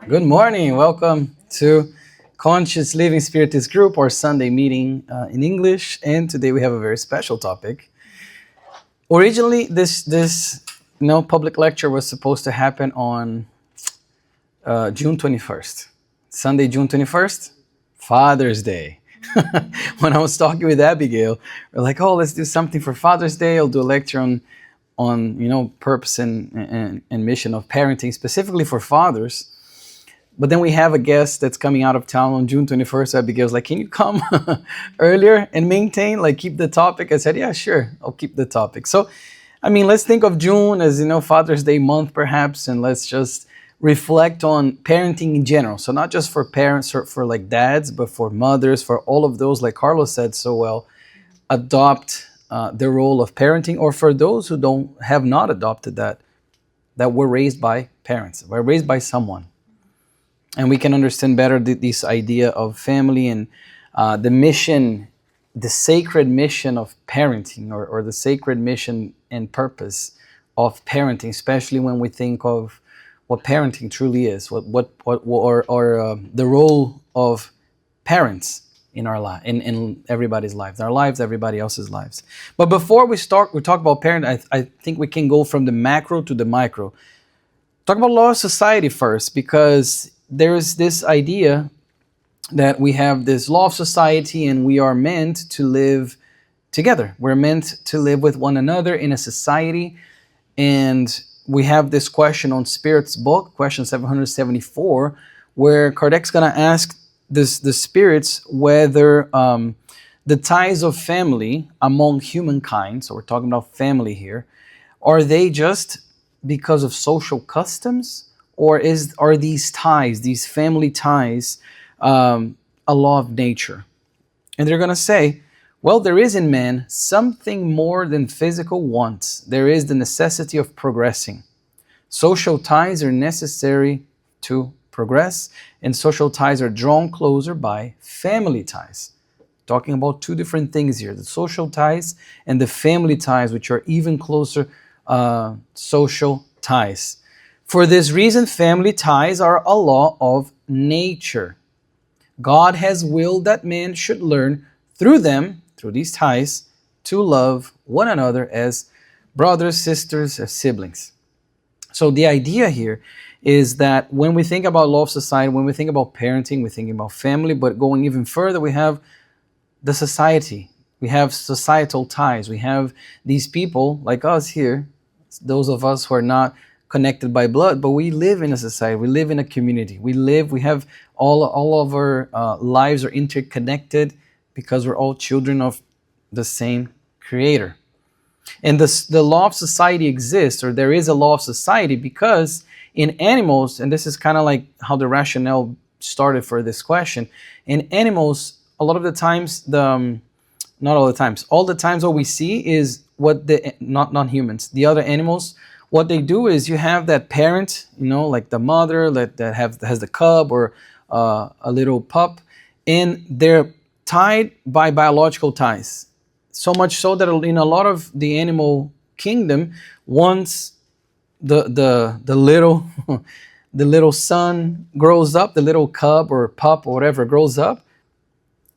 Good morning. Welcome to Conscious Living Spiritist Group, our Sunday meeting in English. And today we have a very special topic. Originally, this public lecture was supposed to happen on June 21st, Sunday, June 21st, Father's Day. When I was talking with Abigail, we're like, "Oh, let's do something for Father's Day. I'll do a lecture on purpose and mission of parenting, specifically for fathers." But then we have a guest that's coming out of town on June 21st. Abigail's like, "Can you come earlier and keep the topic?" I said, "Yeah, sure. I'll keep the topic." So, let's think of June as, Father's Day month perhaps, and let's just reflect on parenting in general. So not just for parents or for like dads, but for mothers, for all of those, like Carlos said so well, adopt the role of parenting, or for those who have not adopted that were raised by parents, were raised by someone. And we can understand better this idea of family and the mission, the sacred mission of parenting, or the sacred mission and purpose of parenting, especially when we think of what parenting truly is, or the role of parents in our life, in everybody's lives, our lives, everybody else's lives. But before we talk about parenting, I think we can go from the macro to the micro. Talk about law of society first, because there's this idea that we have this law of society and we are meant to live together. We're meant to live with one another in a society. And we have this question on Spirit's book, question 774, where Kardec's going to ask the spirits whether the ties of family among humankind, so we're talking about family here, are they just because of social customs? Or are these ties, these family ties, a law of nature? And they're going to say, well, there is in man something more than physical wants. There is the necessity of progressing. Social ties are necessary to progress, and social ties are drawn closer by family ties. Talking about two different things here, the social ties and the family ties, which are even closer social ties. For this reason, family ties are a law of nature. God has willed that man should learn through them, through these ties, to love one another as brothers, sisters, as siblings. So the idea here is that when we think about law of society, when we think about parenting, we're thinking about family, but going even further, we have the society. We have societal ties. We have these people like us here, those of us who are not connected by blood, but we live in a society, we live in a community, we have all of our lives are interconnected because we're all children of the same creator. And the law of society exists, or there is a law of society, because in animals, and this is kind of like how the rationale started for this question, in animals, a lot of the times, not all the times, all the times what we see is what not humans, the other animals, what they do is you have that parent, like the mother that has the cub or a little pup, and they're tied by biological ties. So much so that in a lot of the animal kingdom, once the little the little son grows up, the little cub or pup or whatever grows up,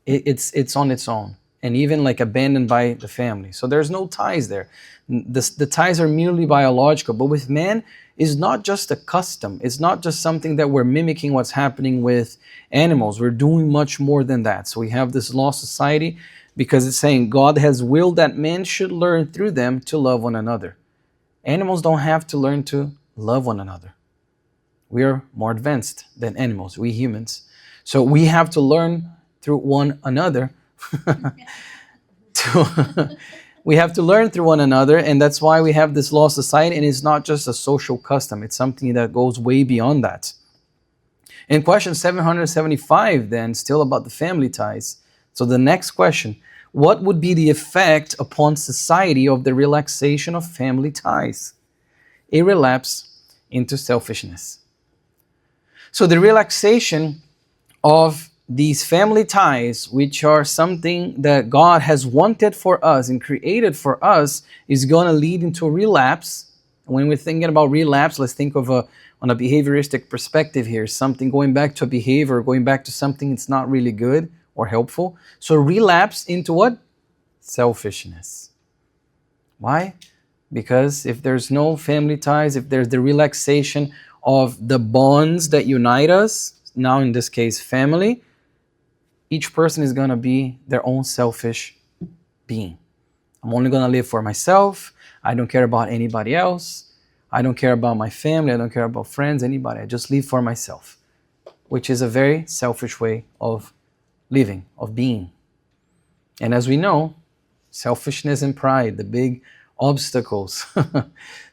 it's on its own, and even like abandoned by the family. So there's no ties there. The ties are merely biological. But with man, it's not just a custom. It's not just something that we're mimicking what's happening with animals. We're doing much more than that. So we have this law of society because it's saying God has willed that man should learn through them to love one another. Animals don't have to learn to love one another. We are more advanced than animals, we humans. So we have to learn through one another we have to learn through one another, and that's why we have this law of society, and it's not just a social custom. It's something that goes way beyond that. In question 775, then, still about the family ties. So the next question, what would be the effect upon society of the relaxation of family ties? A relapse into selfishness. So the relaxation of these family ties, which are something that God has wanted for us and created for us, is going to lead into a relapse. When we're thinking about relapse, let's think of on a behavioristic perspective here, something going back to a behavior, going back to something that's not really good or helpful. So relapse into what? Selfishness. Why? Because if there's no family ties, if there's the relaxation of the bonds that unite us, now in this case family, each person is going to be their own selfish being. I'm only going to live for myself. I don't care about anybody else. I don't care about my family. I don't care about friends, anybody. I just live for myself, which is a very selfish way of living, of being. And as we know, selfishness and pride, the big obstacles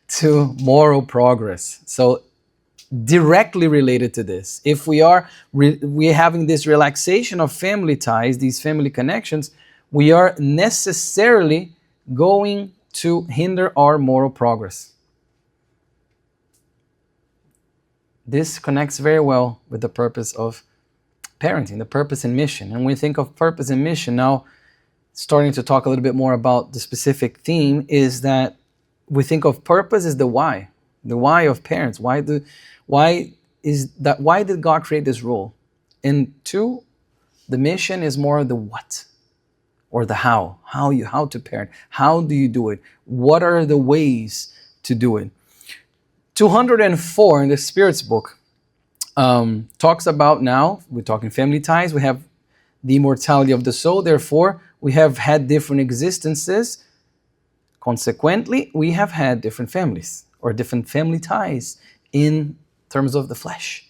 to moral progress. So directly related to this, if we're having this relaxation of family ties, these family connections, we are necessarily going to hinder our moral progress. This connects very well with the purpose of parenting, the purpose and mission. And when we think of purpose and mission, now starting to talk a little bit more about the specific theme, is that we think of purpose as the why of parents. Why did God create this role? And two, the mission is more the what or the how to parent. How do you do it? What are the ways to do it? 204 in the Spirit's book talks about, now we're talking family ties, we have the immortality of the soul, therefore we have had different existences, consequently we have had different families or different family ties in terms of the flesh.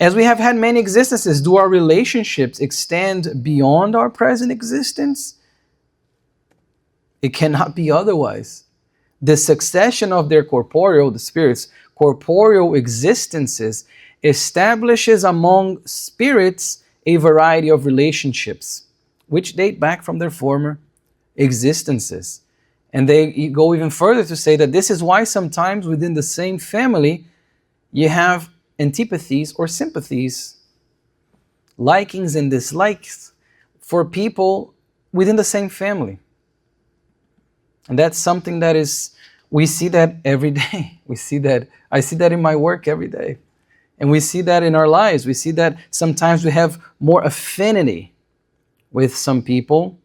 As we have had many existences, do our relationships extend beyond our present existence? It cannot be otherwise. The succession of their corporeal, the spirits, corporeal existences establishes among spirits a variety of relationships, which date back from their former existences. And they go even further to say that this is why sometimes within the same family, you have antipathies or sympathies, likings and dislikes for people within the same family. And that's something that we see that every day. I see that in my work every day. And we see that in our lives. We see that sometimes we have more affinity with some people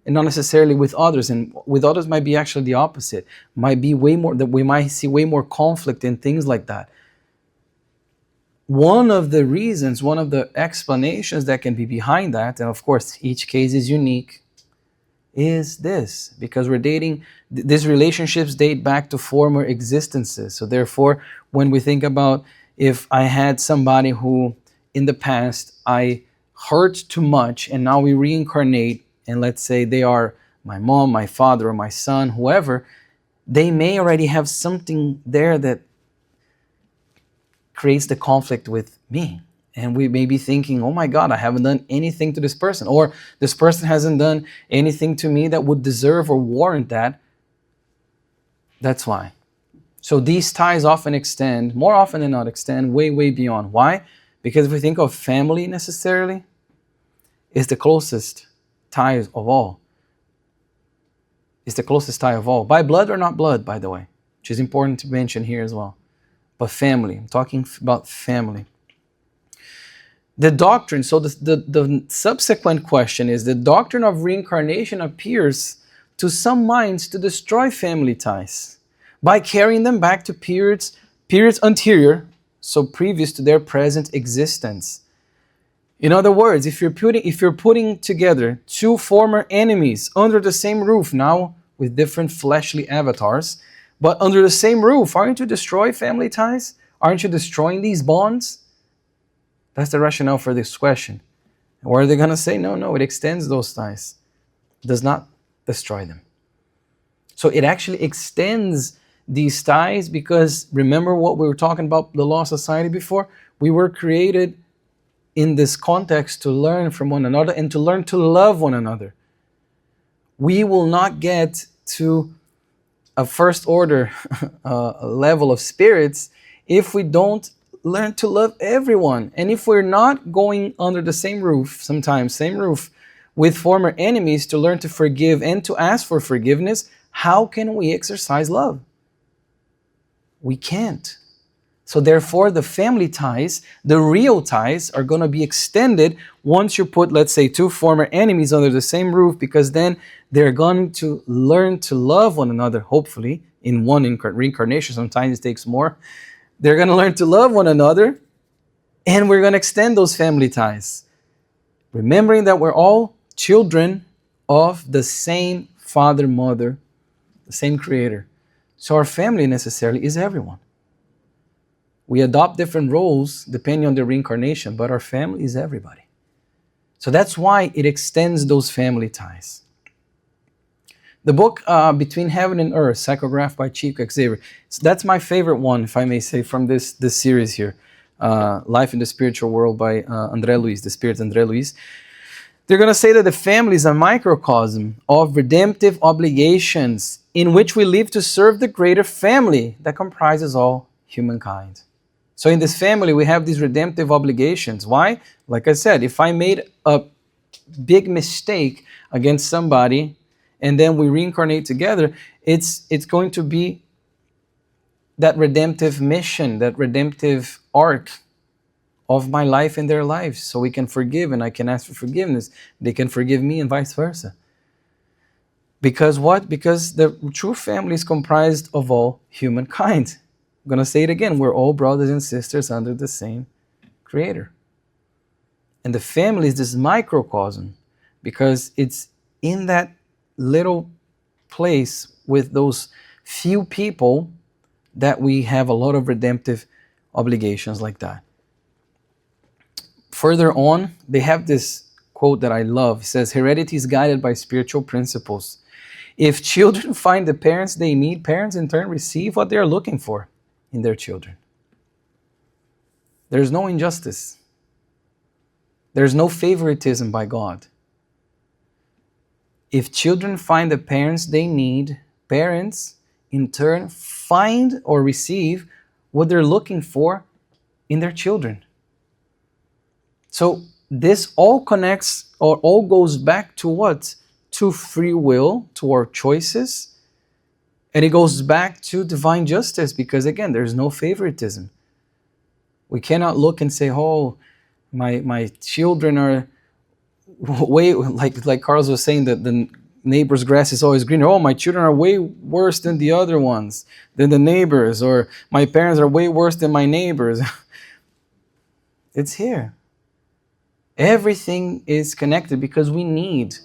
and not necessarily with others. And with others might be actually the opposite. Might be way more, that we might see way more conflict and things like that. One of the reasons, one of the explanations that can be behind that, and of course each case is unique, is this, because we're dating, these relationships date back to former existences. So therefore, when we think about, if I had somebody who in the past I hurt too much and now we reincarnate, and let's say they are my mom, my father, or my son, whoever, they may already have something there that creates the conflict with me. And we may be thinking, oh my God, I haven't done anything to this person, or this person hasn't done anything to me that would deserve or warrant that. That's why. So these ties often extend, more often than not, extend way, way beyond. Why? Because if we think of family necessarily, it's the closest tie of all. It's the closest tie of all. By blood or not blood, by the way, which is important to mention here as well. But family, I'm talking about family. The doctrine, so the subsequent question is, the doctrine of reincarnation appears to some minds to destroy family ties by carrying them back to periods anterior, so previous to their present existence. In other words, if you're putting together two former enemies under the same roof, now with different fleshly avatars, but under the same roof, aren't you destroying family ties? Aren't you destroying these bonds? That's the rationale for this question. Or are they going to say, no, it extends those ties. It does not destroy them. So it actually extends these ties, because remember what we were talking about, the law society before? We were created in this context to learn from one another and to learn to love one another. We will not get to a first order level of spirits if we don't learn to love everyone. And if we're not going under the same roof, sometimes same roof, with former enemies to learn to forgive and to ask for forgiveness, how can we exercise love? We can't. So therefore, the family ties, the real ties, are going to be extended once you put, let's say, two former enemies under the same roof, because then they're going to learn to love one another, hopefully, in one reincarnation. Sometimes it takes more. They're going to learn to love one another, and we're going to extend those family ties. Remembering that we're all children of the same father, mother, the same creator. So our family necessarily is everyone. We adopt different roles depending on the reincarnation, but our family is everybody. So that's why it extends those family ties. The book Between Heaven and Earth, psychographed by Chief Xavier. So that's my favorite one, if I may say, from this series here. Life in the Spiritual World by André Luiz, the Spirit André Luiz. They're going to say that the family is a microcosm of redemptive obligations in which we live to serve the greater family that comprises all humankind. So in this family, we have these redemptive obligations. Why? Like I said, if I made a big mistake against somebody and then we reincarnate together, it's going to be that redemptive mission, that redemptive arc of my life and their lives, so we can forgive and I can ask for forgiveness. They can forgive me and vice versa. Because what? Because the true family is comprised of all humankind. I'm going to say it again. We're all brothers and sisters under the same Creator. And the family is this microcosm because it's in that little place with those few people that we have a lot of redemptive obligations like that. Further on, they have this quote that I love. It says, heredity is guided by spiritual principles. If children find the parents they need, parents in turn receive what they are looking for in their children. There's no injustice. There's no favoritism by God. If children find the parents they need, parents in turn find or receive what they're looking for in their children. So this all connects or all goes back to what? To free will, to our choices. And it goes back to divine justice because again, there's no favoritism. We cannot look and say, oh, my children are way, like Carlos was saying, that the neighbor's grass is always greener. Oh, my children are way worse than the other ones, than the neighbors, or my parents are way worse than my neighbors. It's here. Everything is connected because we need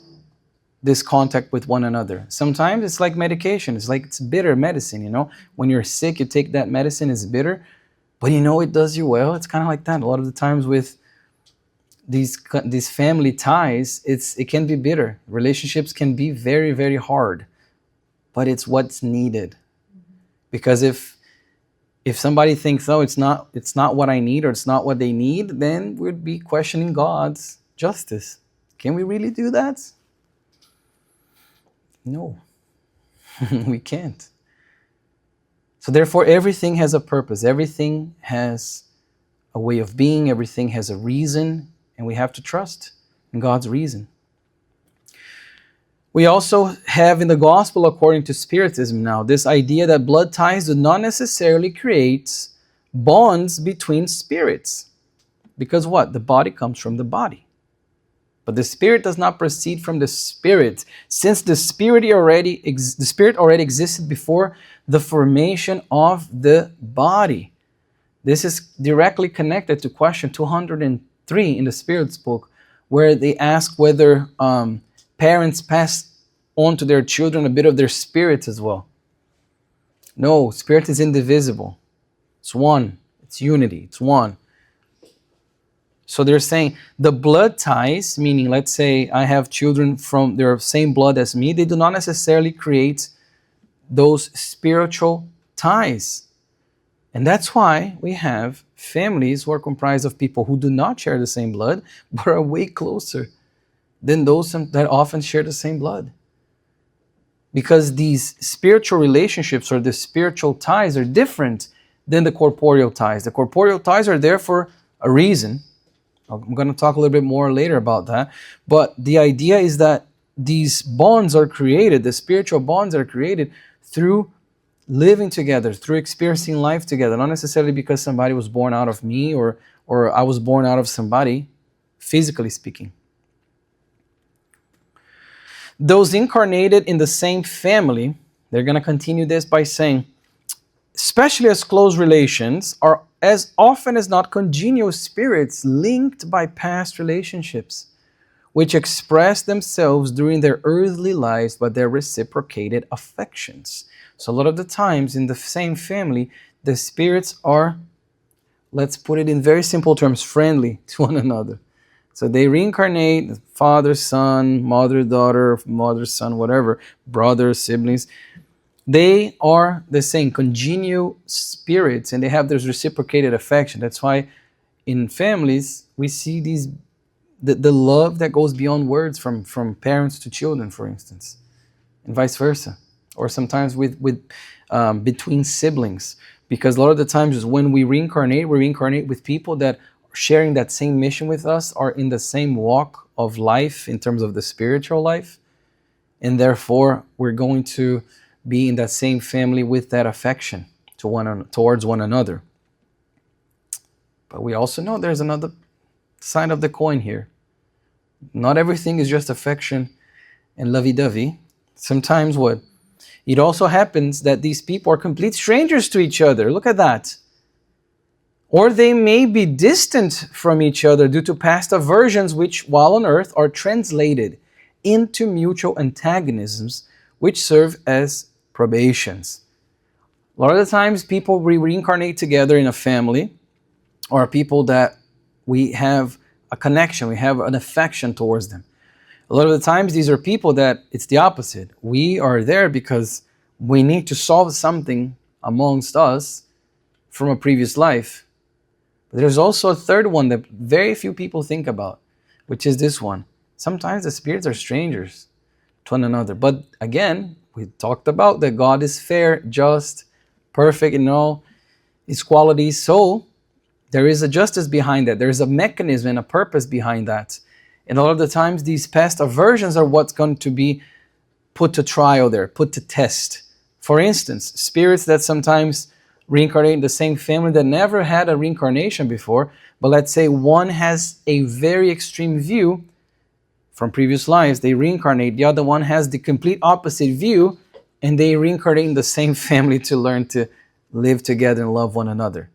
this contact with one another. Sometimes it's like medication. It's bitter medicine, you know. When you're sick, you take that medicine, it's bitter, but you know it does you well. It's kind of like that. A lot of the times with these family ties, it can be bitter. Relationships can be very, very hard, but it's what's needed. Because if somebody thinks, oh, it's not what I need or it's not what they need, then we'd be questioning God's justice. Can we really do that? No, we can't. So therefore, everything has a purpose. Everything has a way of being. Everything has a reason, and we have to trust in God's reason. We also have in the gospel, according to Spiritism now, this idea that blood ties do not necessarily create bonds between spirits. Because what? The body comes from the body. But the spirit does not proceed from the spirit, since the spirit already existed before the formation of the body. This is directly connected to question 203 in the Spirit's book, where they ask whether parents pass on to their children a bit of their spirits as well. No, spirit is indivisible. It's one. It's unity. It's one. So they're saying the blood ties, meaning let's say I have children from their same blood as me, they do not necessarily create those spiritual ties. And that's why we have families who are comprised of people who do not share the same blood, but are way closer than those that often share the same blood. Because these spiritual relationships or the spiritual ties are different than the corporeal ties. The corporeal ties are there for a reason. I'm going to talk a little bit more later about that. But the idea is that these bonds are created, the spiritual bonds are created through living together, through experiencing life together, not necessarily because somebody was born out of me or I was born out of somebody, physically speaking. Those incarnated in the same family, they're going to continue this by saying, especially as close relations, are as often as not congenial spirits linked by past relationships, which express themselves during their earthly lives by their reciprocated affections. So a lot of the times in the same family, the spirits are, let's put it in very simple terms, friendly to one another. So they reincarnate, father, son, mother, daughter, mother, son, whatever, brothers, siblings. They are the same congenial spirits, and they have this reciprocated affection. That's why in families we see the love that goes beyond words from parents to children, for instance, and vice versa, or sometimes with between siblings, because a lot of the times when we reincarnate with people that are sharing that same mission with us, are in the same walk of life in terms of the spiritual life, and therefore we're going to be in that same family with that affection towards one another. But we also know there's another side of the coin here. Not everything is just affection and lovey-dovey. Sometimes what? It also happens that these people are complete strangers to each other. Look at that. Or they may be distant from each other due to past aversions which, while on earth, are translated into mutual antagonisms which serve as probations. A lot of the times people reincarnate together in a family, or people that we have a connection, we have an affection towards them. A lot of the times these are people that it's the opposite. We are there because we need to solve something amongst us from a previous life. But there's also a third one that very few people think about, which is this one. Sometimes the spirits are strangers to one another. But again, we talked about that God is fair, just, perfect in all His qualities. So there is a justice behind that. There is a mechanism and a purpose behind that. And a lot of the times these past aversions are what's going to be put to trial there, put to test. For instance, spirits that sometimes reincarnate in the same family that never had a reincarnation before, but let's say one has a very extreme view from previous lives, they reincarnate. The other one has the complete opposite view, and they reincarnate in the same family to learn to live together and love one another.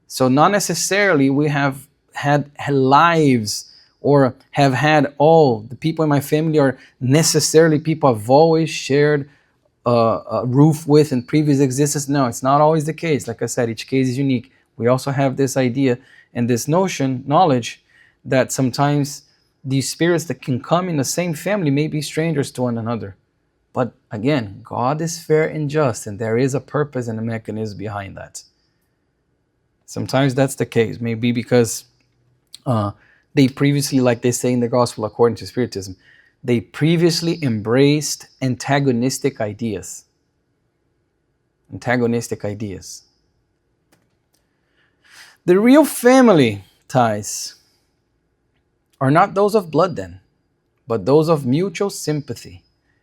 So not necessarily we have had lives or have had all the people in my family are necessarily people I've always shared a roof with in previous existence. No, it's not always the case. Like I said, each case is unique. We also have this idea and this knowledge that sometimes these spirits that can come in the same family may be strangers to one another. But again, God is fair and just, and there is a purpose and a mechanism behind that. Sometimes that's the case, maybe because they previously, like they say in the gospel according to Spiritism, they previously embraced antagonistic ideas. Antagonistic ideas. The real family ties are not those of blood then, but those of mutual sympathy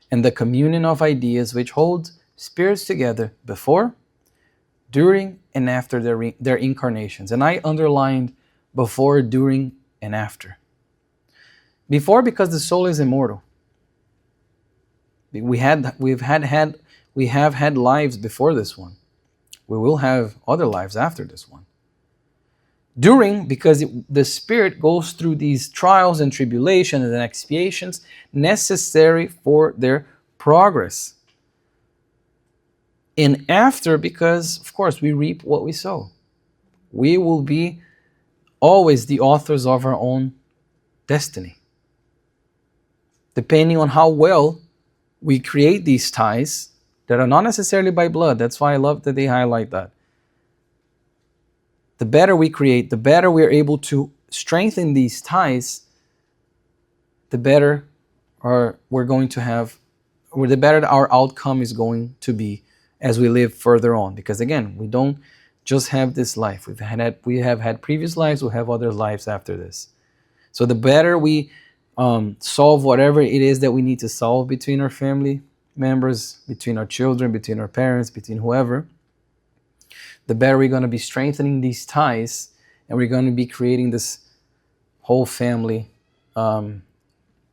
and the communion of ideas which hold spirits together before, during, and after their incarnations. And I underlined before, during, and after. Before, because the soul is immortal. We have had lives before this one. We will have other lives after this one. During, because the spirit goes through these trials and tribulations and expiations necessary for their progress. And after, because of course we reap what we sow. We will be always the authors of our own destiny. Depending on how well we create these ties that are not necessarily by blood. That's why I love that they highlight that. The better we create, the better we're able to strengthen these ties, the better we're going to have, or the better our outcome is going to be as we live further on. Because again, we don't just have this life. We have had previous lives, we'll have other lives after this. So the better we solve whatever it is that we need to solve between our family, members, between our children, between our parents, between whoever, the better we're going to be strengthening these ties, and we're going to be creating this whole family,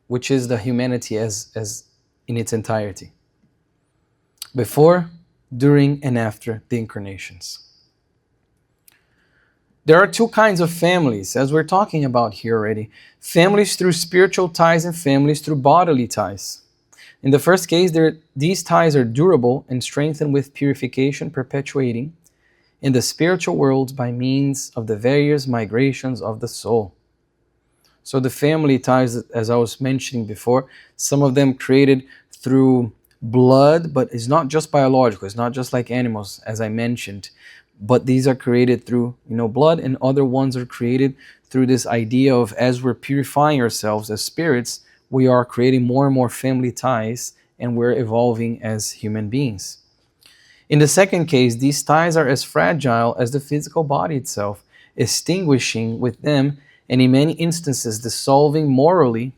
which is the humanity as in its entirety. Before, during, and after the incarnations. There are two kinds of families, as we're talking about here already. Families through spiritual ties and families through bodily ties. In the first case, these ties are durable and strengthened with purification, perpetuating in the spiritual world by means of the various migrations of the soul. So the family ties, as I was mentioning before, some of them created through blood, but it's not just biological, it's not just like animals, as I mentioned. But these are created through, blood, and other ones are created through this idea of, as we're purifying ourselves as spirits, we are creating more and more family ties, and we're evolving as human beings. In the second case, these ties are as fragile as the physical body itself, extinguishing with them, and in many instances dissolving morally,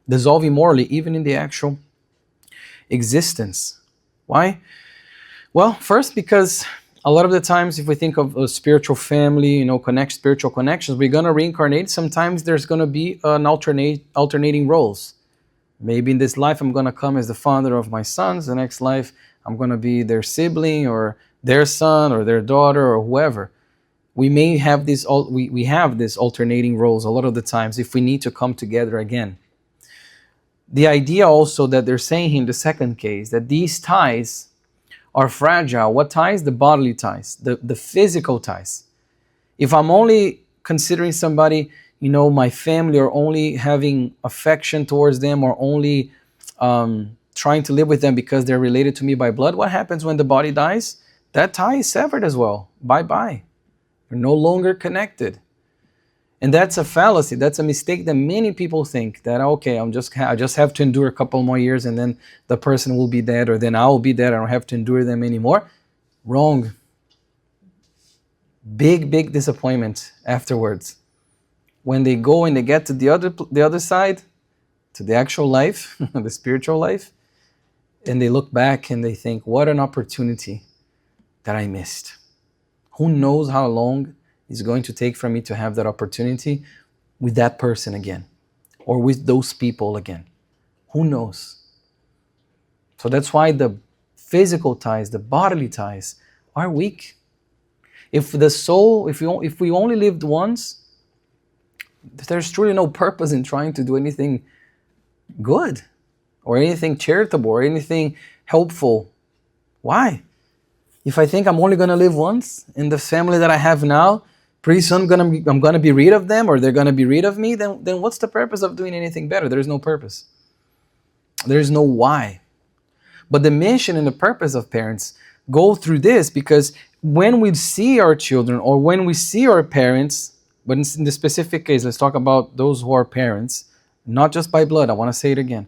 even in the actual existence. Why? Well, first, because a lot of the times, if we think of a spiritual family, spiritual connections, we're going to reincarnate. Sometimes there's going to be an alternating roles. Maybe in this life, I'm going to come as the father of my sons. The next life, I'm going to be their sibling or their son or their daughter or whoever. We may have this. We have this alternating roles a lot of the times if we need to come together again. The idea also that they're saying in the second case, that these ties are fragile. What ties? The bodily ties, the physical ties. If I'm only considering somebody, my family, or only having affection towards them, or only trying to live with them because they're related to me by blood, what happens when the body dies? That tie is severed as well. Bye-bye. You're no longer connected. And that's a fallacy. That's a mistake that many people think, that, okay, I just have to endure a couple more years and then the person will be dead, or then I will be dead. I don't have to endure them anymore. Wrong. Big disappointment afterwards. When they go and they get to the other side, to the actual life, the spiritual life, and they look back and they think, what an opportunity that I missed. Who knows how long it's going to take for me to have that opportunity with that person again, or with those people again. Who knows? So that's why the physical ties, the bodily ties, are weak. If the soul, if we only lived once, there's truly no purpose in trying to do anything good, or anything charitable, or anything helpful. Why? If I think I'm only going to live once in the family that I have now, pretty soon I'm gonna be rid of them, or they're gonna be rid of me, then what's the purpose of doing anything better? There's no purpose. There's no why. But the mission and the purpose of parents go through this, because when we see our children, or when we see our parents, but in the specific case, let's talk about those who are parents, not just by blood, I want to say it again.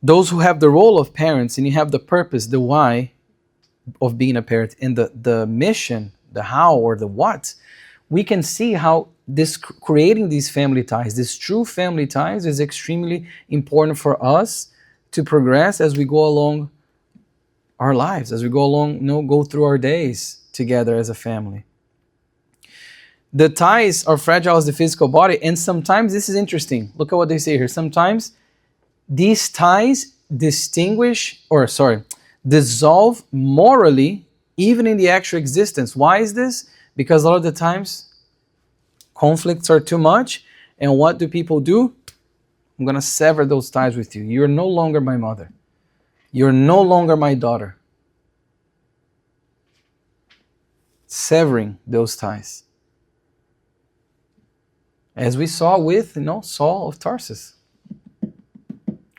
Those who have the role of parents, and you have the purpose, the why of being a parent, and the mission, the how or the what, we can see how this creating these family ties, these true family ties, is extremely important for us to progress as we go along our lives, as we go along, go through our days together as a family. The ties are fragile as the physical body, and sometimes, this is interesting, look at what they say here, sometimes these ties dissolve morally, even in the actual existence. Why is this? Because a lot of the times, conflicts are too much, and what do people do? I'm going to sever those ties with you. You're no longer my mother. You're no longer my daughter. Severing those ties. As we saw with, Saul of Tarsus.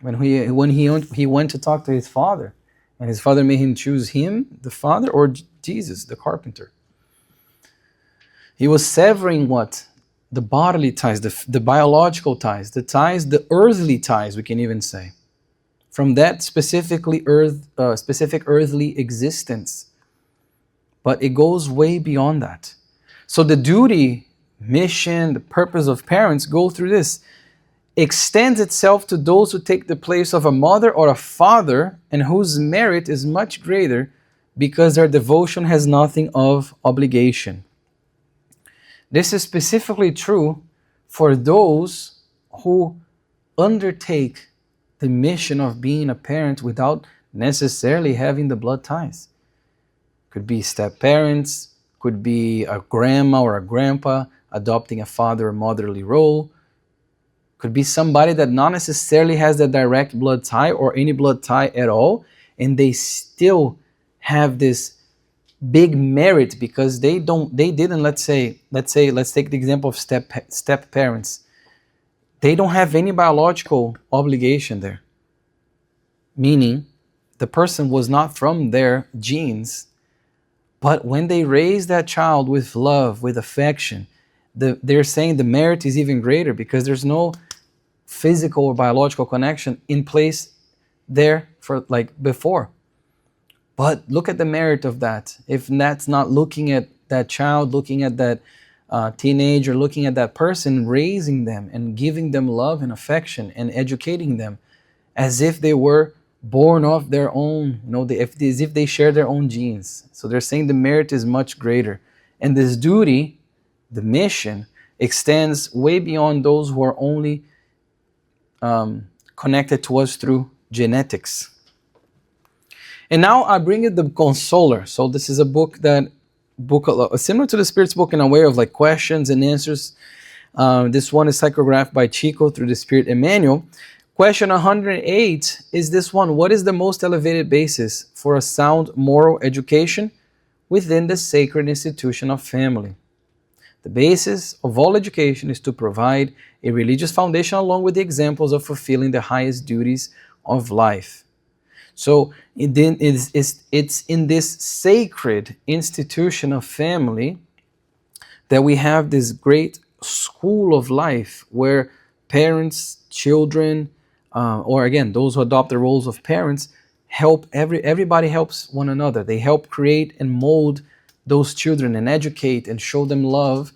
When he went to talk to his father, and his father made him choose him, the father, or Jesus, the carpenter. He was severing what? The bodily ties, the biological ties, the earthly ties, we can even say, from that specific earthly existence. But it goes way beyond that. So the duty, mission, the purpose of parents go through this. extends itself to those who take the place of a mother or a father and whose merit is much greater because their devotion has nothing of obligation. This is specifically true for those who undertake the mission of being a parent without necessarily having the blood ties. Could be step parents, could be a grandma or a grandpa adopting a father or motherly role, could be somebody that not necessarily has the direct blood tie or any blood tie at all, and they still have this big merit because they didn't, let's take the example of step parents. They don't have any biological obligation there. Meaning, the person was not from their genes, but when they raise that child with love, with affection, they're saying the merit is even greater because there's no physical or biological connection in place there for like before. But look at the merit of that. If that's not looking at that child, looking at that teenager, looking at that person, raising them and giving them love and affection and educating them as if they were born of their own, as if they share their own genes. So they're saying the merit is much greater. And this duty, the mission, extends way beyond those who are only connected to us through genetics. And now I bring you the Consoler. So this is a book similar to the Spirit's book in a way of like questions and answers. This one is psychographed by Chico through the Spirit Emmanuel. Question 108 is this one: what is the most elevated basis for a sound moral education within the sacred institution of family? The basis of all education is to provide a religious foundation along with the examples of fulfilling the highest duties of life. So it's in this sacred institution of family that we have this great school of life where parents, children, or again, those who adopt the roles of parents, everybody helps one another. They help create and mold those children and educate and show them love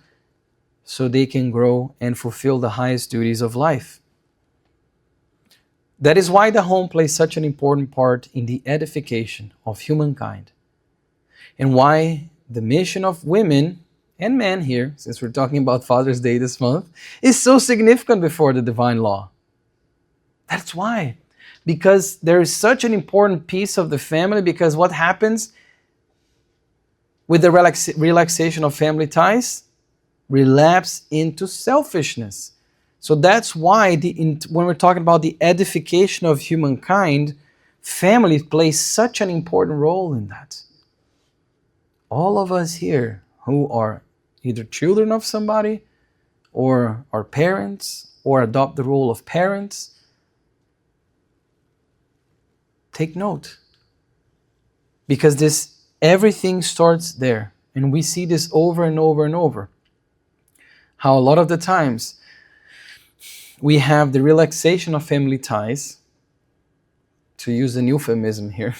so they can grow and fulfill the highest duties of life. That is why the home plays such an important part in the edification of humankind, and why the mission of women and men here, since we're talking about Father's Day this month, is so significant before the divine law. That's why. Because there is such an important piece of the family, because what happens with the relaxation of family ties? Relapse into selfishness. So that's why when we're talking about the edification of humankind, family plays such an important role in that. All of us here who are either children of somebody or are parents or adopt the role of parents, take note, because everything starts there, and we see this over and over and over. How a lot of the times we have the relaxation of family ties, to use an euphemism here,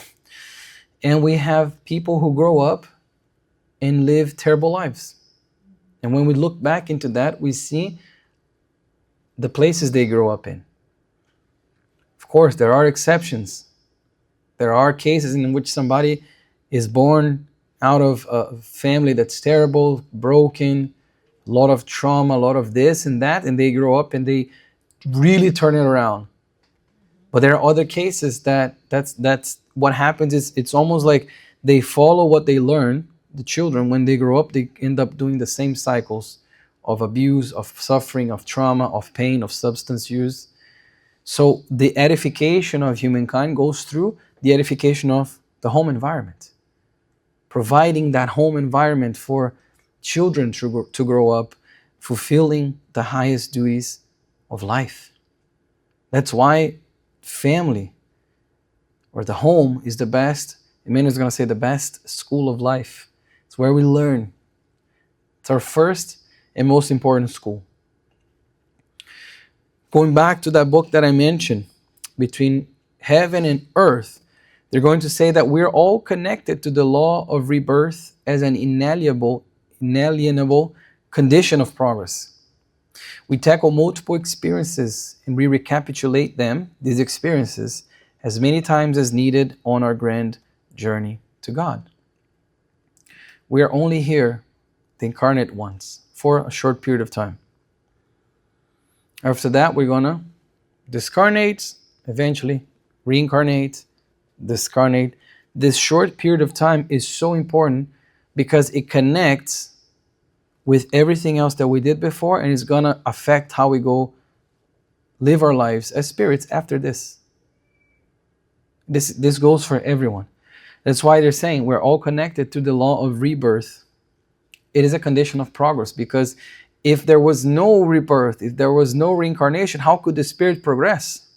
and we have people who grow up and live terrible lives. And when we look back into that, we see the places they grow up in. Of course, there are exceptions. There are cases in which somebody is born out of a family that's terrible, broken, a lot of trauma, a lot of this and that, and they grow up and they really turn it around. But there are other cases that's what happens is it's almost like they follow what they learn. The children, when they grow up, they end up doing the same cycles of abuse, of suffering, of trauma, of pain, of substance use. So the edification of humankind goes through the edification of the home environment, providing that home environment for children to grow up, fulfilling the highest duties of life. That's why family or the home is the best, Emmanuel is going to say the best school of life. It's where we learn. It's our first and most important school. Going back to that book that I mentioned, Between Heaven and Earth, they're going to say that we're all connected to the law of rebirth as an inalienable condition of progress. We tackle multiple experiences and we recapitulate them, these experiences, as many times as needed on our grand journey to God. We are only here, the incarnate ones, for a short period of time. After that, we're going to discarnate, eventually reincarnate, discarnate. This short period of time is so important because it connects with everything else that we did before, and it's going to affect how we go live our lives as spirits after this. This goes for everyone. That's why they're saying we're all connected to the law of rebirth. It is a condition of progress, because if there was no rebirth, if there was no reincarnation, how could the spirit progress?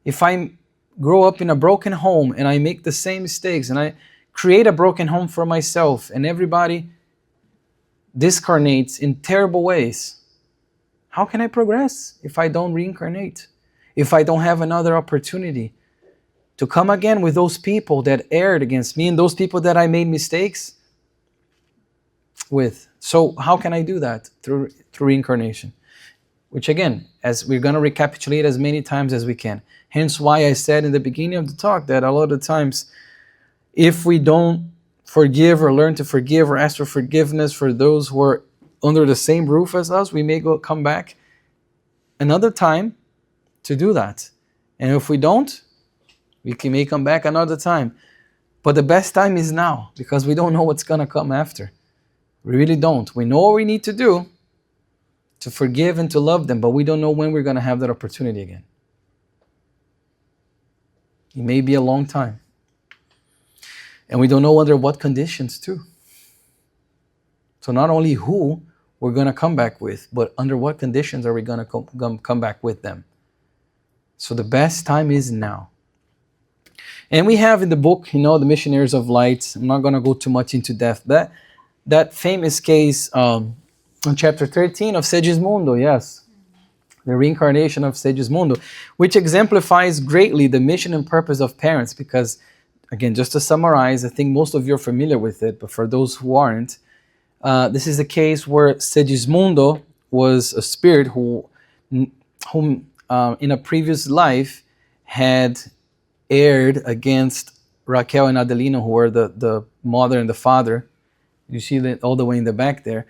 If I grow up in a broken home and I make the same mistakes and I create a broken home for myself and everybody discarnates in terrible ways, how can I progress if I don't reincarnate? If I don't have another opportunity to come again with those people that erred against me and those people that I made mistakes with. So how can I do that? Through reincarnation. Which again, as we're going to recapitulate as many times as we can. Hence why I said in the beginning of the talk that a lot of times, if we don't forgive or learn to forgive or ask for forgiveness for those who are under the same roof as us, we may come back another time to do that. And if we don't, we may come back another time. But the best time is now, because we don't know what's going to come after. We really don't. We know what we need to do to forgive and to love them, but we don't know when we're going to have that opportunity again. It may be a long time. And we don't know under what conditions too. So not only who we're going to come back with, but under what conditions are we going to come back with them. So the best time is now. And we have in the book, the Missionaries of Light, I'm not going to go too much into depth, that famous case in chapter 13 of Segismundo, yes, the reincarnation of Segismundo, which exemplifies greatly the mission and purpose of parents, because, again, just to summarize, I think most of you are familiar with it, but for those who aren't, this is a case where Segismundo was a spirit whom in a previous life had erred against Raquel and Adelino, who were the mother and the father. You see that all the way in the back there.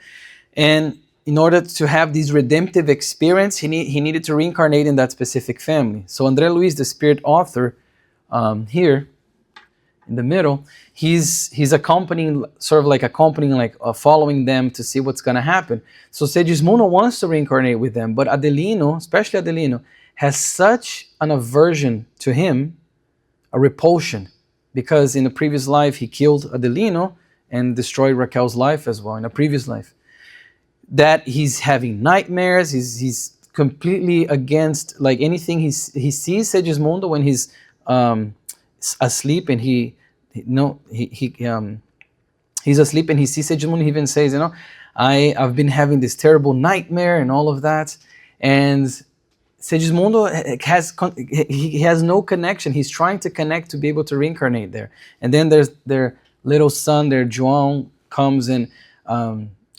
And in order to have this redemptive experience, he needed to reincarnate in that specific family. So André Luiz, the spirit author, here in the middle, he's accompanying, following them to see what's going to happen. So Segismundo wants to reincarnate with them, but Adelino, especially Adelino, has such an aversion to him, a repulsion, because in the previous life he killed Adelino and destroyed Raquel's life as well in a previous life, that he's having nightmares. He's completely against anything. He sees Segismundo when he's asleep, and he's asleep and he sees Segismundo. He even says, I've been having this terrible nightmare and all of that. And Segismundo has no connection. He's trying to connect to be able to reincarnate there. And then there's their little son, their João, comes and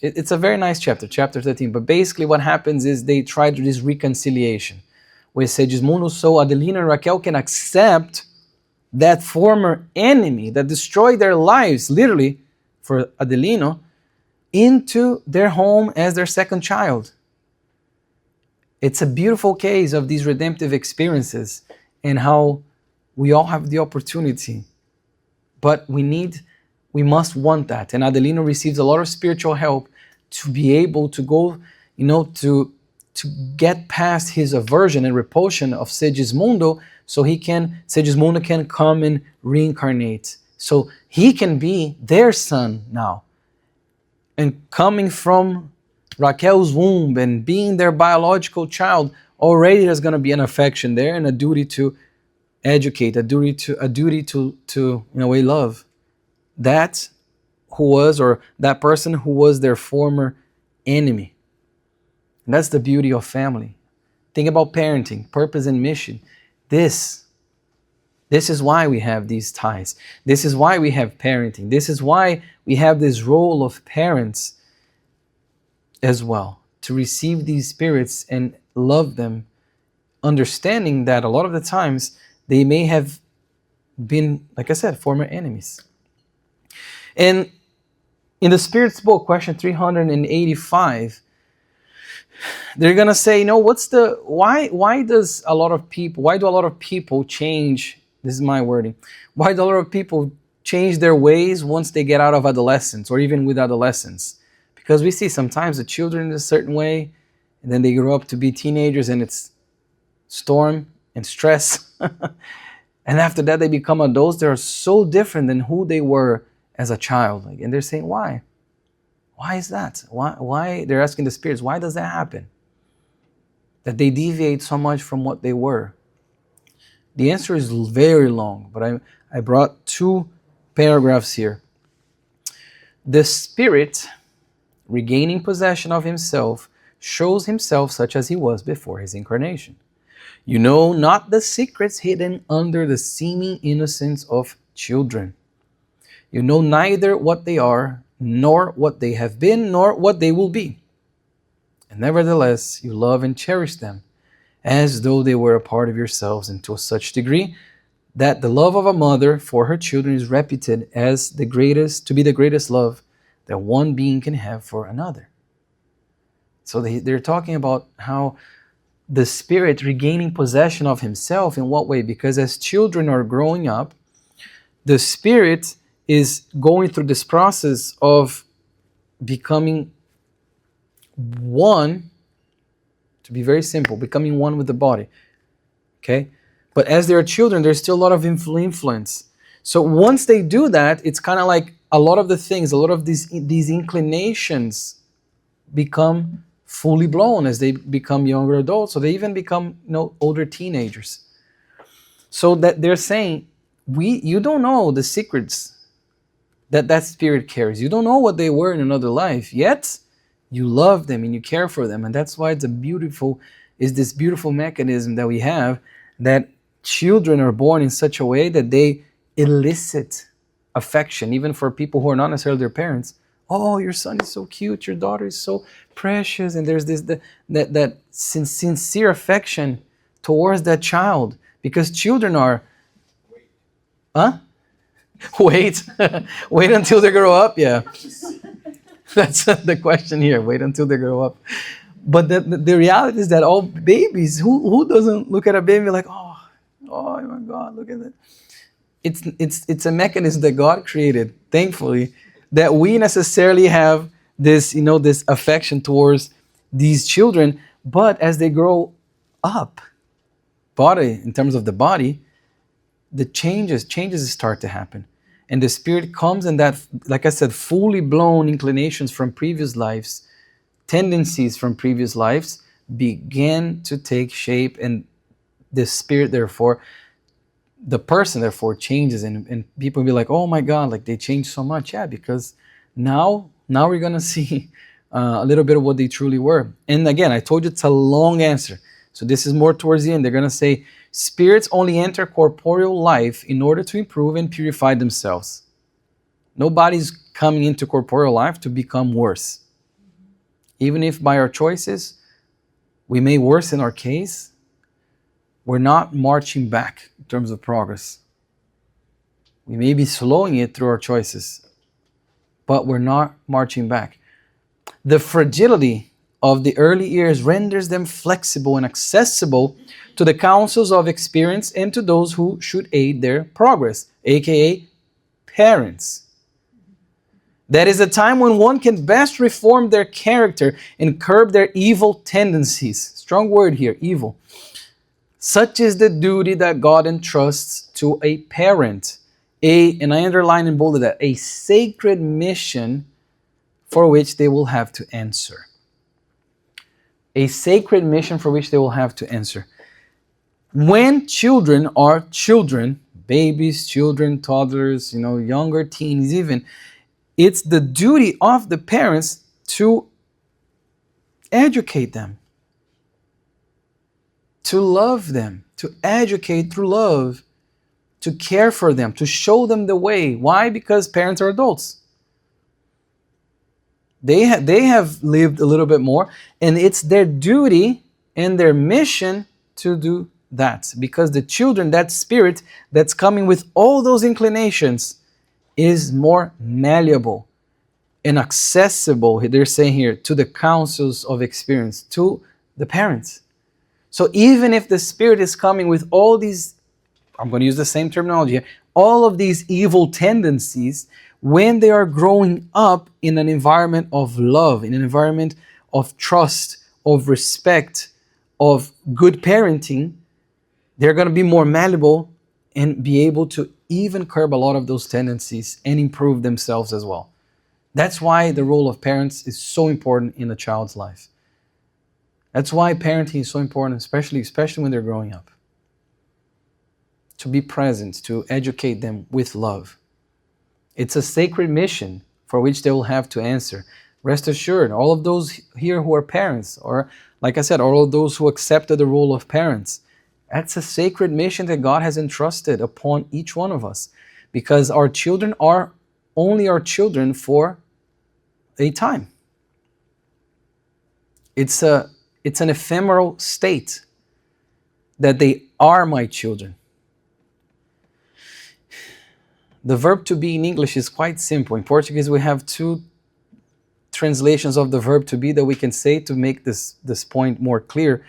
it's a very nice chapter 13. But basically what happens is they try to do this reconciliation with Segismundo, so Adelino and Raquel can accept that former enemy that destroyed their lives, literally, for Adelino, into their home as their second child. It's a beautiful case of these redemptive experiences and how we all have the opportunity, but we must want that. And Adelino receives a lot of spiritual help to be able to go, to get past his aversion and repulsion of Segismundo, so Segismundo can come and reincarnate. So he can be their son now. And coming from Raquel's womb and being their biological child, already there's going to be an affection there and a duty to educate, a duty to in a way love that person who was their former enemy. And that's the beauty of family. Think about parenting, purpose and mission. This is why we have these ties. This is why we have parenting. This is why we have this role of parents as well, to receive these spirits and love them, understanding that a lot of the times they may have been, like I said, former enemies. And in the Spirit's book, question 385, they're gonna say, why do a lot of people change? This is my wording. Why do a lot of people change their ways once they get out of adolescence, or even with adolescence? Because we see sometimes the children in a certain way, and then they grow up to be teenagers, and it's storm and stress. And after that, they become adults. They are so different than who they were as a child. And they're saying, why? Why is that? Why? They're asking the spirits, why does that happen? That they deviate so much from what they were? The answer is very long, but I brought 2 paragraphs here. The spirit, regaining possession of himself, shows himself such as he was before his incarnation. You know not the secrets hidden under the seeming innocence of children. You know neither what they are, nor what they have been, nor what they will be. And nevertheless, you love and cherish them, as though they were a part of yourselves, and to such degree that the love of a mother for her children is reputed as to be the greatest love that one being can have for another. So they're talking about how the spirit regaining possession of himself. In what way? Because as children are growing up, the spirit is going through this process of becoming one, to be very simple, becoming one with the body. Okay? But as they are children, there's still a lot of influence. So once they do that, it's kind of like a lot of the things, a lot of these inclinations become fully blown as they become younger adults, so they even become older teenagers. So that they're saying, you don't know the secrets that spirit carries. You don't know what they were in another life, yet you love them and you care for them. And that's why it's this beautiful mechanism that we have, that children are born in such a way that they elicit affection, even for people who are not necessarily their parents. Oh, your son is so cute, your daughter is so precious, and there's that sincere affection towards that child, because children are, wait wait until they grow up. Yeah, that's the question here. Wait until they grow up. But the reality is that all babies, who doesn't look at a baby like, oh my God, look at that. It's a mechanism that God created, thankfully, that we necessarily have this, this affection towards these children. But as they grow up, in terms of the body, the changes start to happen. And the spirit comes, and that, like I said, fully blown inclinations from previous lives, tendencies from previous lives begin to take shape, and the spirit, therefore, the person, therefore, changes, and people will be like, oh my God, like they changed so much. Yeah, because now we're going to see a little bit of what they truly were. And again, I told you it's a long answer. So this is more towards the end. They're going to say, spirits only enter corporeal life in order to improve and purify themselves. Nobody's coming into corporeal life to become worse. Even if by our choices, we may worsen our case, we're not marching back in terms of progress. We may be slowing it through our choices, but we're not marching back. The fragility of the early years renders them flexible and accessible to the counsels of experience and to those who should aid their progress, aka parents. That is a time when one can best reform their character and curb their evil tendencies. Strong word here, evil. Such is the duty that God entrusts to a parent. And I underline and bolded that, a sacred mission for which they will have to answer. A sacred mission for which they will have to answer. When children are children, babies, children, toddlers, younger teens even, it's the duty of the parents to educate them, to love them, to educate through love, to care for them, to show them the way. Why? Because parents are adults. They have lived a little bit more, and it's their duty and their mission to do that, because the children, that spirit that's coming with all those inclinations, is more malleable and accessible, they're saying here, to the councils of experience, to the parents. So even if the spirit is coming with all these, I'm going to use the same terminology here, all of these evil tendencies, when they are growing up in an environment of love, in an environment of trust, of respect, of good parenting, they're going to be more malleable and be able to even curb a lot of those tendencies and improve themselves as well. That's why the role of parents is so important in a child's life. That's why parenting is so important, especially when they're growing up. To be present, to educate them with love. It's a sacred mission for which they will have to answer. Rest assured, all of those here who are parents, or like I said, all of those who accepted the role of parents, that's a sacred mission that God has entrusted upon each one of us, because our children are only our children for a time. It's an ephemeral state that they are my children. The verb to be in English is quite simple. In Portuguese, we have two translations of the verb to be that we can say to make this point more clear.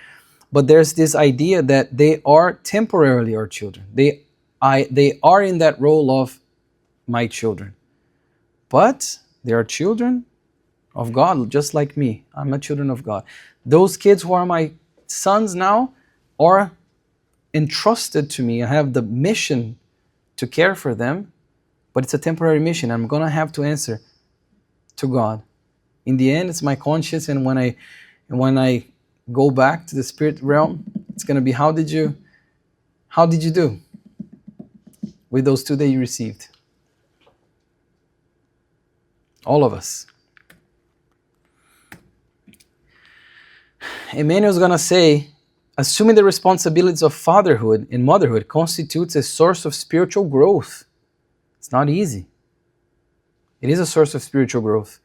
But there's this idea that they are temporarily our children. They are in that role of my children. But they are children of God, just like me. I'm a children of God. Those kids who are my sons now are entrusted to me. I have the mission to care for them, but it's a temporary mission. I'm going to have to answer to God. In the end, it's my conscience, and when I go back to the spirit realm, it's going to be, how did you do with those two that you received? All of us. Emmanuel's going to say, assuming the responsibilities of fatherhood and motherhood constitutes a source of spiritual growth. It's not easy. It is a source of spiritual growth.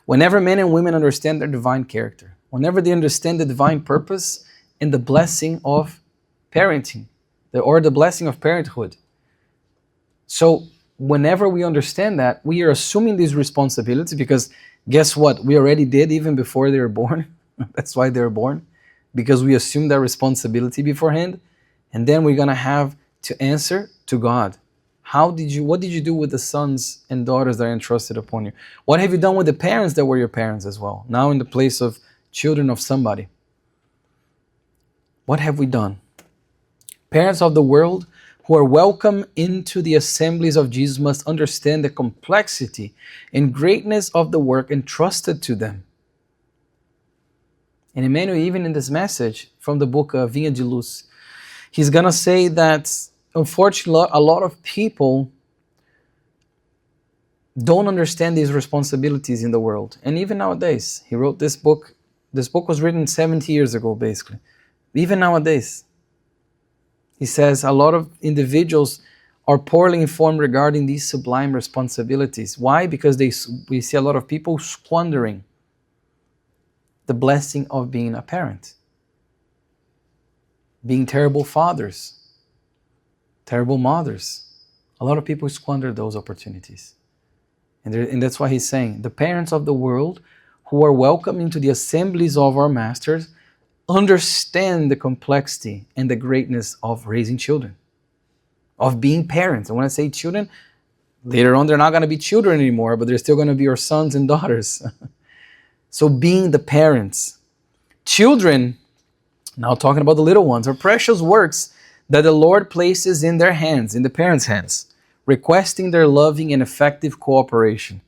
Whenever men and women understand their divine character, whenever they understand the divine purpose and the blessing of parenting, or the blessing of parenthood. So whenever we understand that, we are assuming these responsibilities, because guess what? We already did even before they were born. That's why they were born, because we assumed that responsibility beforehand, and then we're going to have to answer to God. What did you do with the sons and daughters that are entrusted upon you? What have you done with the parents that were your parents as well, now in the place of children of somebody? What have we done? Parents of the world who are welcome into the assemblies of Jesus must understand the complexity and greatness of the work entrusted to them. And Emmanuel, even in this message from the book of Vinha de Luz, he's going to say that, unfortunately, a lot of people don't understand these responsibilities in the world. And even nowadays, he wrote this book. This book was written 70 years ago, basically. Even nowadays, he says a lot of individuals are poorly informed regarding these sublime responsibilities. Why? Because we see a lot of people squandering the blessing of being a parent, being terrible fathers, terrible mothers. A lot of people squander those opportunities. And that's why he's saying, the parents of the world who are welcome into the assemblies of our masters understand the complexity and the greatness of raising children, of being parents. And when I say children, later on they're not going to be children anymore, but they're still going to be your sons and daughters. So being the parents. Children, now talking about the little ones, are precious works that the Lord places in their hands, in the parents' hands, requesting their loving and effective cooperation.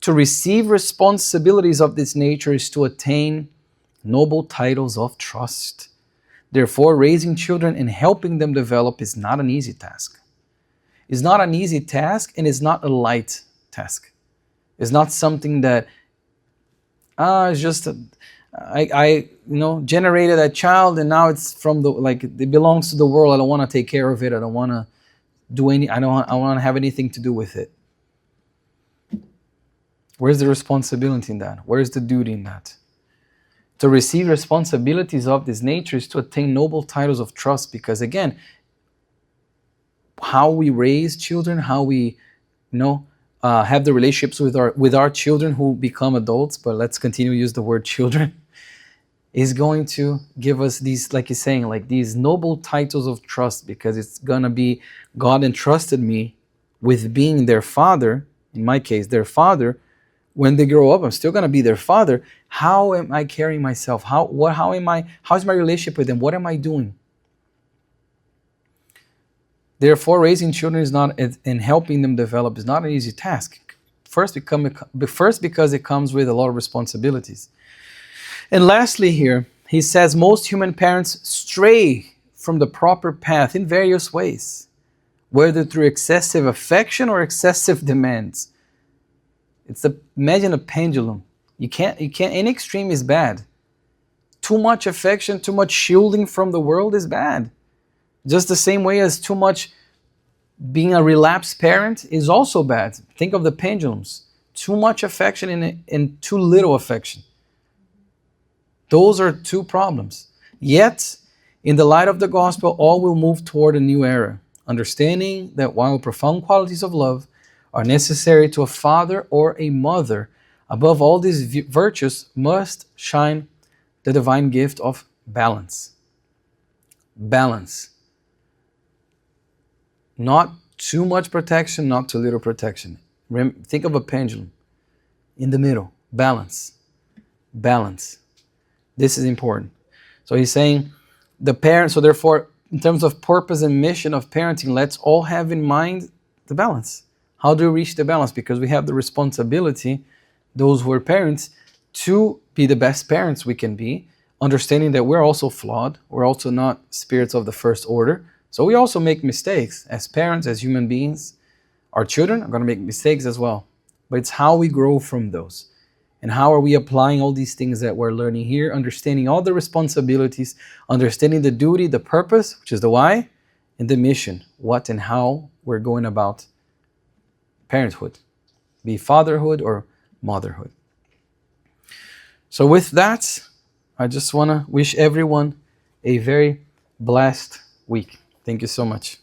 To receive responsibilities of this nature is to attain noble titles of trust. Therefore, raising children and helping them develop is not an easy task. It's not an easy task, and it's not a light task. It's not something that it's just I generated a child, and now it's it belongs to the world. I don't want to take care of it. I don't want to do I want to have anything to do with it. Where's the responsibility in that? Where's the duty in that? To receive responsibilities of this nature is to attain noble titles of trust, because again, how we raise children, how we have the relationships with our children who become adults, but let's continue to use the word children, is going to give us these, like he's saying, like these noble titles of trust, because it's gonna be God entrusted me with being their father, in my case, their father. When they grow up, I'm still gonna be their father. How am I carrying myself? How's my relationship with them? What am I doing? Therefore, raising children is not, and helping them develop is not an easy task. First, because it comes with a lot of responsibilities. And lastly here, he says most human parents stray from the proper path in various ways, whether through excessive affection or excessive demands. Imagine a pendulum. You can't, any extreme is bad. Too much affection, too much shielding from the world is bad. Just the same way as too much being a relapsed parent is also bad. Think of the pendulums. Too much affection and too little affection. Those are two problems. Yet, in the light of the gospel, all will move toward a new era, understanding that while profound qualities of love are necessary to a father or a mother, above all these virtues must shine the divine gift of balance. Balance. Not too much protection, not too little protection. Think of a pendulum. In the middle. Balance. Balance. This is important. So he's saying the parent, so therefore, in terms of purpose and mission of parenting, let's all have in mind the balance. How do we reach the balance? Because we have the responsibility, those who are parents, to be the best parents we can be, understanding that we're also flawed. We're also not spirits of the first order. So we also make mistakes as parents, as human beings. Our children are going to make mistakes as well. But it's how we grow from those. And how are we applying all these things that we're learning here, understanding all the responsibilities, understanding the duty, the purpose, which is the why, and the mission, what and how we're going about parenthood, be fatherhood or motherhood. So with that, I just want to wish everyone a very blessed week. Thank you so much.